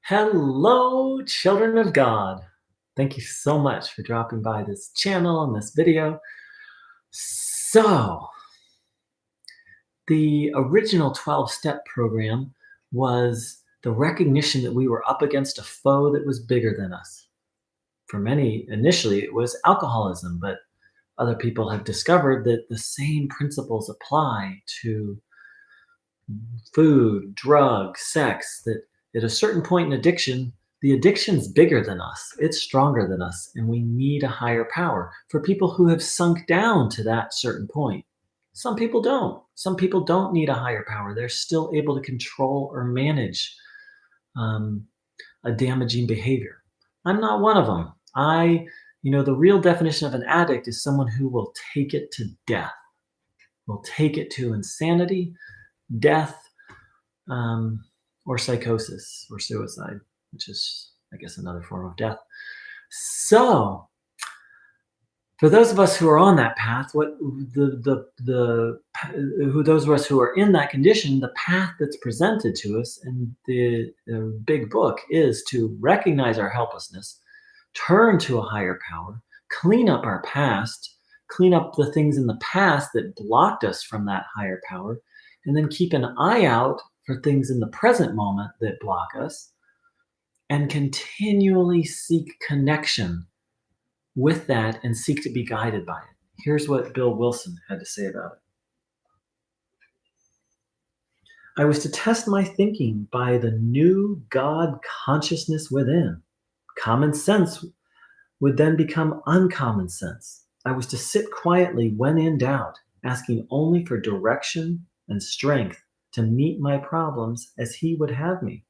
Hello, children of God. Thank you so much for dropping by this channel and this video. So, the original 12-step program was the recognition that we were up against a foe that was bigger than us. For many, initially, it was alcoholism, but other people have discovered that the same principles apply to food, drugs, sex, that at a certain point in addiction, the addiction's bigger than us. It's stronger than us, and we need a higher power for people who have sunk down to that certain point. Some people don't. Some people don't need a higher power. They're still able to control or manage um, a damaging behavior. I'm not one of them. The real definition of an addict is someone who will take it to death, will take it to insanity, death, um, or psychosis or suicide, which is, I guess, another form of death. So, for those of us who are on that path, those of us who are in that condition, the path that's presented to us in the big book is to recognize our helplessness, turn to a higher power, clean up our past, clean up the things in the past that blocked us from that higher power, and then keep an eye out for things in the present moment that block us, and continually seek connection with that and seek to be guided by it. Here's what Bill Wilson had to say about it. I was to test my thinking by the new God consciousness within. Common sense would then become uncommon sense. I was to sit quietly when in doubt, asking only for direction and strength to meet my problems as he would have me.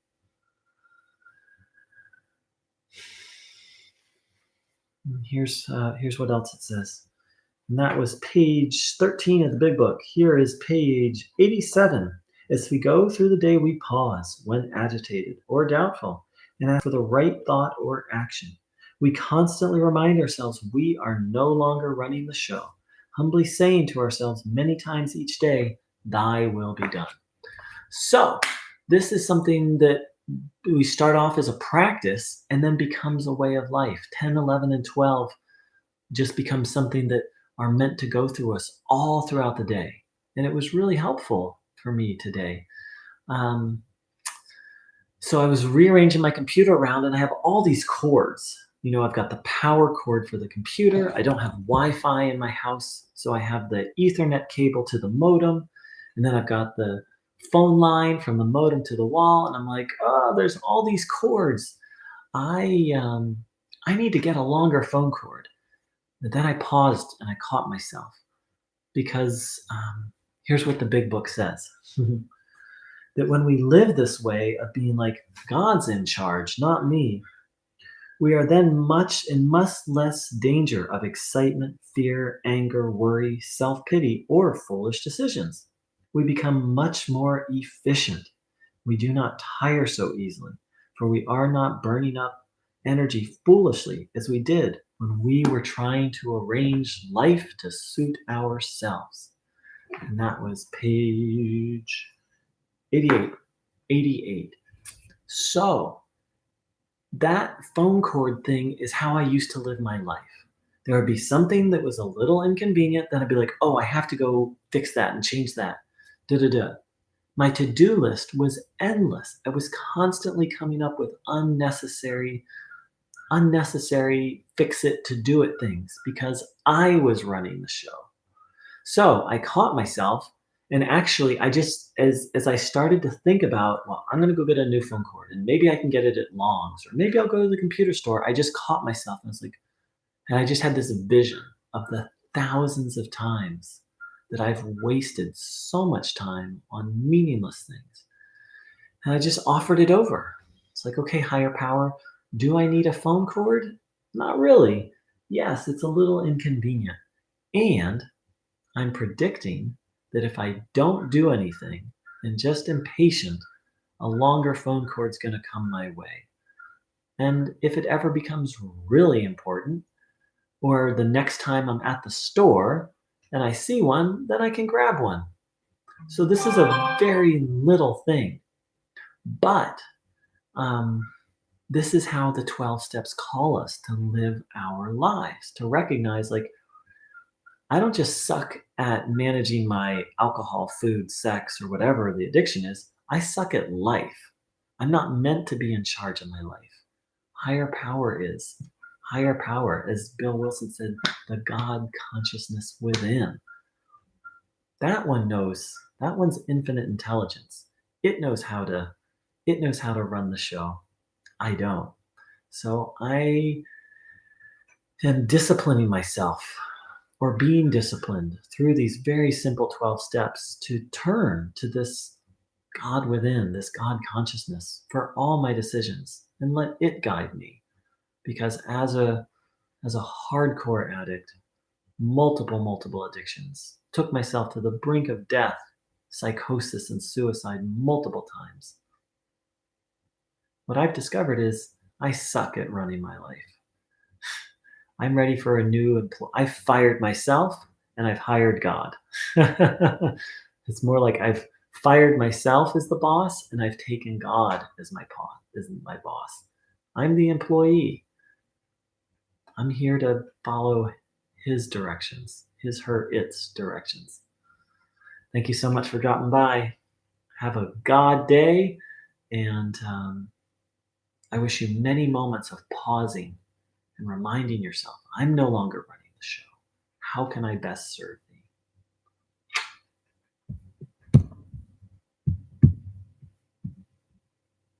Here's what else it says. And that was page 13 of the big book. Here is page 87. As we go through the day, we pause when agitated or doubtful and ask for the right thought or action. We constantly remind ourselves we are no longer running the show, humbly saying to ourselves many times each day, "Thy will be done." So, this is something that we start off as a practice and then becomes a way of life. 10, 11, and 12 just becomes something that are meant to go through us all throughout the day. And it was really helpful for me today. Um, so I was rearranging my computer around and I have all these cords. I've got the power cord for the computer. I don't have Wi-Fi in my house, so I have the Ethernet cable to the modem. And then I've got the phone line from the modem to the wall. And I'm like, oh, there's all these cords. I need to get a longer phone cord. But then I paused and I caught myself because here's what the big book says. That when we live this way of being like, God's in charge, not me, we are then much less danger of excitement, fear, anger, worry, self-pity, or foolish decisions. We become much more efficient. We do not tire so easily, for we are not burning up energy foolishly as we did when we were trying to arrange life to suit ourselves. And that was page 88. So that phone cord thing is how I used to live my life. There would be something that was a little inconvenient, then I'd be like, oh, I have to go fix that and change that. My to-do list was endless. I was constantly coming up with unnecessary fix it to do it things because I was running the show. So I caught myself, and actually I just, as I started to think about, well, I'm going to go get a new phone cord and maybe I can get it at Long's or maybe I'll go to the computer store. I just caught myself and I was like, and I just had this vision of the thousands of times that I've wasted so much time on meaningless things. And I just offered it over. It's like, okay, higher power, do I need a phone cord? Not really. Yes, it's a little inconvenient. And I'm predicting that if I don't do anything and just am patient, a longer phone cord's going to come my way. And if it ever becomes really important, or the next time I'm at the store and I see one, then I can grab one. So this is a very little thing. But This is how the 12 steps call us to live our lives, to recognize like, I don't just suck at managing my alcohol, food, sex, or whatever the addiction is. I suck at life. I'm not meant to be in charge of my life. Higher power is. Higher power, as Bill Wilson said, the God consciousness within. That one knows, that one's infinite intelligence. It knows how to, it knows how to run the show. I don't. So I am disciplining myself or being disciplined through these very simple 12 steps to turn to this God within, this God consciousness for all my decisions and let it guide me. Because as a hardcore addict, multiple addictions, took myself to the brink of death, psychosis and suicide multiple times. What I've discovered is I suck at running my life. I'm ready for a new employee. I've fired myself and I've hired God. It's more like I've fired myself as the boss and I've taken God as my boss. I'm the employee. I'm here to follow his directions, his, her, its directions. Thank you so much for dropping by. Have a God day, and I wish you many moments of pausing and reminding yourself, I'm no longer running the show. How can I best serve